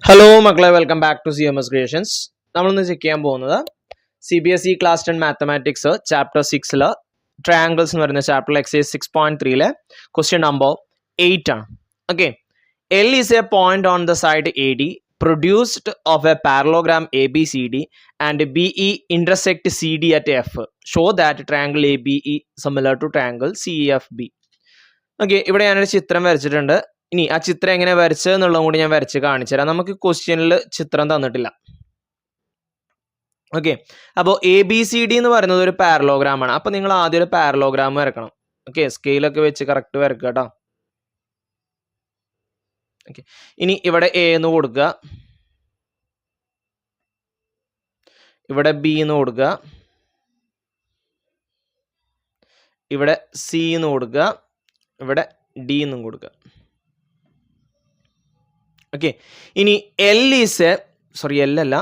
Hello മക്കളെ, welcome back to CMS creations. നമ്മളിന്ന് check ചെയ്യാൻ പോകുന്നത് CBSE class 10 mathematics chapter 6 triangles എന്ന് പറയുന്ന ചാപ്റ്ററിൽ എക്സൈസ് 6.3 ക്വസ്റ്റ്യൻ നമ്പർ 8 ആണ്. Okay, L is a point on the side AD produced of a parallelogram ABCD and BE intersect CD at F. Show that triangle ABE similar to triangle CEFB. Okay, ഇവിടെ ഞാനൊരു ചിത്രം വരച്ചിട്ടുണ്ട്. ഇനി ആ ചിത്രം എങ്ങനെ വരച്ചതെന്നുള്ളതും കൂടി ഞാൻ വരച്ച് കാണിച്ചു തരാം. നമുക്ക് ക്വസ്റ്റ്യനിൽ ചിത്രം തന്നിട്ടില്ല. ഓക്കെ, അപ്പോൾ ABCD എന്ന് പറയുന്നത് ഒരു പാരലോഗ്രാം ആണ്. അപ്പോൾ നിങ്ങൾ ആദ്യം ഒരു പാരലോഗ്രാം വരക്കണം. ഓക്കെ, സ്കെയിലൊക്കെ വെച്ച് കറക്റ്റ് വരക്കുക കേട്ടോ. ഓക്കെ, ഇനി ഇവിടെ A എന്ന് കൊടുക്കുക, ഇവിടെ B എന്ന് കൊടുക്കുക, ഇവിടെ C എന്ന് കൊടുക്കുക, ഇവിടെ D എന്നും കൊടുക്കുക. ഓക്കെ, ഇനി L അല്ല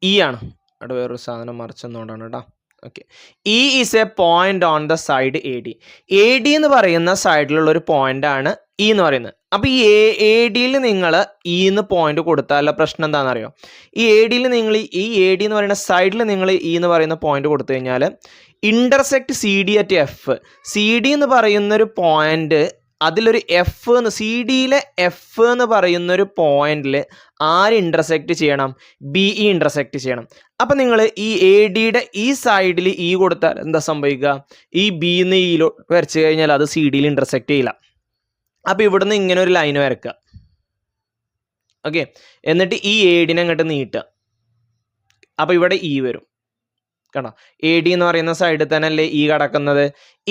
E ആണ്. അവിടെ വേറൊരു സാധനം മറിച്ചെന്നുകൊണ്ടാണ് കേട്ടോ. Okay, E is A point on the side AD. AD എന്ന് പറയുന്ന സൈഡിലുള്ള ഒരു പോയിന്റ് ആണ് E എന്ന് പറയുന്നത്. അപ്പോൾ ഈ AD നിങ്ങൾ E എന്ന് പോയിന്റ് കൊടുത്താലുള്ള പ്രശ്നം എന്താണെന്നറിയോ? ഈ AD നിങ്ങൾ ഈ AD എന്ന് പറയുന്ന സൈഡിൽ നിങ്ങൾ E എന്ന് പറയുന്ന പോയിന്റ് കൊടുത്തു കഴിഞ്ഞാൽ intersect CD at F. CD എന്ന് പറയുന്നൊരു പോയിന്റ്, അതിലൊരു എഫ് എന്ന് CDയിലെ എഫ് എന്ന് പറയുന്നൊരു പോയിന്റിൽ ആര് ഇന്റർസെക്ട് ചെയ്യണം? BE ഇന്റർസെക്ട് ചെയ്യണം. അപ്പം നിങ്ങൾ ഈ ADയുടെ ഈ സൈഡിൽ E കൊടുത്താൽ എന്താ സംഭവിക്കുക? ഈ B എന്ന് E വരച്ചു കഴിഞ്ഞാൽ അത് CDയിൽ ഇന്റർസെക്ട് ചെയ്യില്ല. അപ്പം ഇവിടുന്ന് ഇങ്ങനെ ഒരു ലൈൻ വരക്കുക. ഓക്കെ, എന്നിട്ട് ഈ ADനെ അങ്ങോട്ട് നീട്ടുക. അപ്പം ഇവിടെ E വരും. കണ്ടോ, AD എന്ന് പറയുന്ന സൈഡിൽ തന്നെ അല്ലേ E കിടക്കുന്നത്.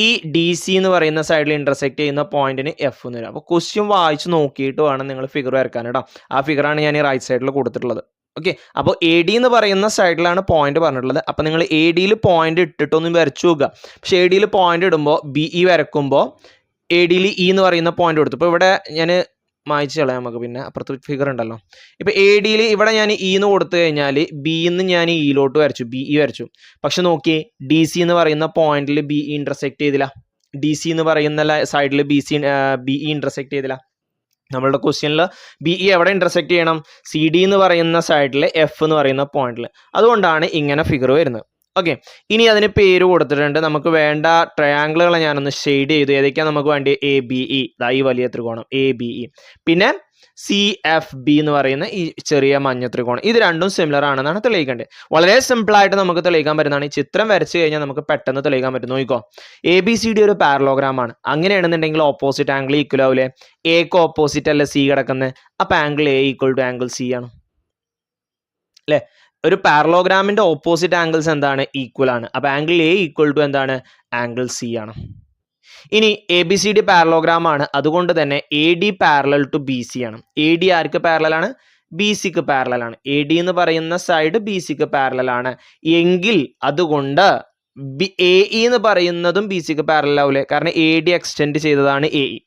ഈ DC എന്ന് പറയുന്ന സൈഡിൽ ഇന്റർസെക്ട് ചെയ്യുന്ന പോയിന്റിന് F എന്ന് വരും. അപ്പോൾ ക്വസ്റ്റ്യൻ വായിച്ച് നോക്കിയിട്ട് വേണം നിങ്ങൾ ഫിഗർ വരക്കാൻ കേട്ടോ. ആ ഫിഗറാണ് ഞാൻ ഈ റൈറ്റ് സൈഡിൽ കൊടുത്തിട്ടുള്ളത്. ഓക്കെ, അപ്പോൾ AD എന്ന് പറയുന്ന സൈഡിലാണ് പോയിന്റ് പറഞ്ഞിട്ടുള്ളത്. അപ്പോൾ നിങ്ങൾ ADയിൽ പോയിന്റ് ഇട്ടിട്ടൊന്നും വരച്ചു നോക്കുക. പക്ഷേ ADയിൽ പോയിന്റ് ഇടുമ്പോൾ BE വരക്കുമ്പോൾ ADയിൽ E എന്ന് പറയുന്ന പോയിന്റ് കൊടുത്തു. ഇപ്പോൾ ഇവിടെ ഞാൻ മായ്ച്ച് കളയാം നമുക്ക്, പിന്നെ അപ്പുറത്ത് ഫിഗർ ഉണ്ടല്ലോ. ഇപ്പം ADയിൽ ഇവിടെ ഞാൻ E എന്ന് കൊടുത്തു കഴിഞ്ഞാൽ B എന്ന് ഞാൻ ഇയിലോട്ട് വരച്ചു, BE വരച്ചു. പക്ഷെ നോക്കിയേ, DC എന്ന് പറയുന്ന പോയിന്റിൽ BE ഇന്റർസെക്ട് ചെയ്തില്ല. DC എന്ന് പറയുന്ന സൈഡിൽ BE ഇന്റർസെക്ട് ചെയ്തില്ല. നമ്മളുടെ ക്വസ്റ്റ്യനിൽ BE എവിടെ ഇന്റർസെക്ട് ചെയ്യണം? CD എന്ന് പറയുന്ന സൈഡിൽ F എന്ന് പറയുന്ന പോയിന്റിൽ. അതുകൊണ്ടാണ് ഇങ്ങനെ ഫിഗർ വരുന്നത്. ഓക്കെ, ഇനി അതിന് പേര് കൊടുത്തിട്ടുണ്ട്. നമുക്ക് വേണ്ട ട്രയാങ്കിളുകളെ ഞാനൊന്ന് ഷെയ്ഡ് ചെയ്തു. ഏതൊക്കെയാണ് നമുക്ക് വേണ്ടി? ABE, ഈ വലിയ ത്രികോണം ABE, പിന്നെ CFB എന്ന് പറയുന്ന ഈ ചെറിയ മഞ്ഞ ത്രികോണം. ഇത് രണ്ടും സിമിലർ ആണെന്നാണ് തെളിയിക്കേണ്ടത്. വളരെ സിമ്പിളായിട്ട് നമുക്ക് തെളിയിക്കാൻ പറ്റുന്നതാണ്. ഈ ചിത്രം വരച്ചു കഴിഞ്ഞാൽ നമുക്ക് പെട്ടെന്ന് തെളിയിക്കാൻ പറ്റും. നോക്കിക്കോ, ABCD ഒരു പാരലോഗ്രാം ആണ്. അങ്ങനെയാണെന്നുണ്ടെങ്കിൽ ഓപ്പോസിറ്റ് ആംഗിൾ ഈക്വൽ ആവില്ലേ? എക്ക് ഓപ്പോസിറ്റ് അല്ല C കിടക്കുന്നത്. അപ്പം angle A equal to angle C ആണ് അല്ലേ? ഒരു പാരലോഗ്രാമിന്റെ ഓപ്പോസിറ്റ് ആംഗിൾസ് എന്താണ്? ഈക്വൽ ആണ്. അപ്പോൾ ആംഗിൾ A ഈക്വൽ ടു എന്താണ്? ആംഗിൾ C ആണ്. ഇനി ABCD പാരലോഗ്രാം ആണ്, അതുകൊണ്ട് തന്നെ AD പാരലൽ ടു BC ആണ്. AD ആർക്ക് പാരലൽ ആണ്? BCക്ക് പാരലൽ ആണ്. AD എന്ന് പറയുന്ന സൈഡ് BCക്ക് പാരലൽ ആണ് എങ്കിൽ അതുകൊണ്ട് AE എന്ന് പറയുന്നതും BCക്ക് പാരലൽ ആവില്ലേ? കാരണം AD എക്സ്റ്റെൻഡ് ചെയ്തതാണ് AE.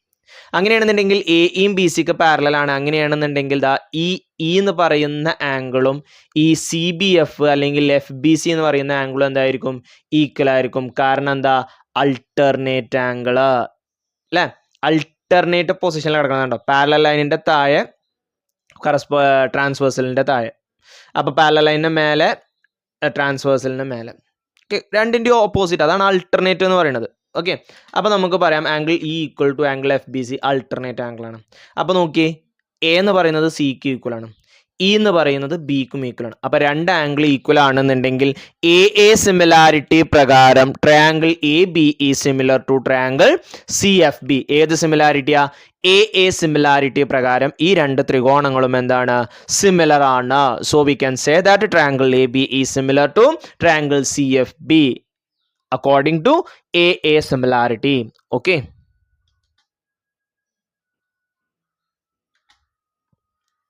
അങ്ങനെയാണെന്നുണ്ടെങ്കിൽ AEയും BCക്ക് പാരലൽ ആണ്. അങ്ങനെയാണെന്നുണ്ടെങ്കിൽ ഈ E എന്ന് പറയുന്ന ആംഗിളും ഈ CBF അല്ലെങ്കിൽ FBC എന്ന് പറയുന്ന ആംഗിളും എന്തായിരിക്കും? ഈക്വൽ ആയിരിക്കും. കാരണം എന്താ? അൾട്ടർനേറ്റ് ആംഗിള് അല്ലേ? അൾട്ടർനേറ്റ് പൊസിഷനിൽ കിടക്കുന്നുണ്ടോ? പാരലൽ ലൈനിന്റെ താഴെ, ട്രാൻസ്വേഴ്സലിന്റെ താഴെ. അപ്പോൾ പാരലൽ ലൈനിന്റെ മേലെ, ട്രാൻസ്വേഴ്സലിന്റെ മേലെ. രണ്ടിൻ്റെ ഓപ്പോസിറ്റ്, അതാണ് അൾട്ടർനേറ്റ് എന്ന് പറയുന്നത്. ഓക്കെ, അപ്പോൾ നമുക്ക് പറയാം angle E equal to angle FBC alternate angle ആണ്. അപ്പോൾ നോക്കിയേ, A എന്ന് പറയുന്നത് Cക്ക് ഈക്വൽ ആണ്, E എന്ന് പറയുന്നത് Bക്കും ഈക്വൽ ആണ്. അപ്പോൾ രണ്ട് ആംഗിൾ ഈക്വൽ ആണെന്നുണ്ടെങ്കിൽ AA സിമിലാരിറ്റി പ്രകാരം triangle ABE similar to triangle CFB. ഏത് സിമിലാരിറ്റിയാ? AA സിമിലാരിറ്റി പ്രകാരം ഈ രണ്ട് ത്രികോണങ്ങളും എന്താണ്? സിമിലർ ആണ്. So we can say that triangle ABE similar to triangle CFB according to AA similarity. Okay.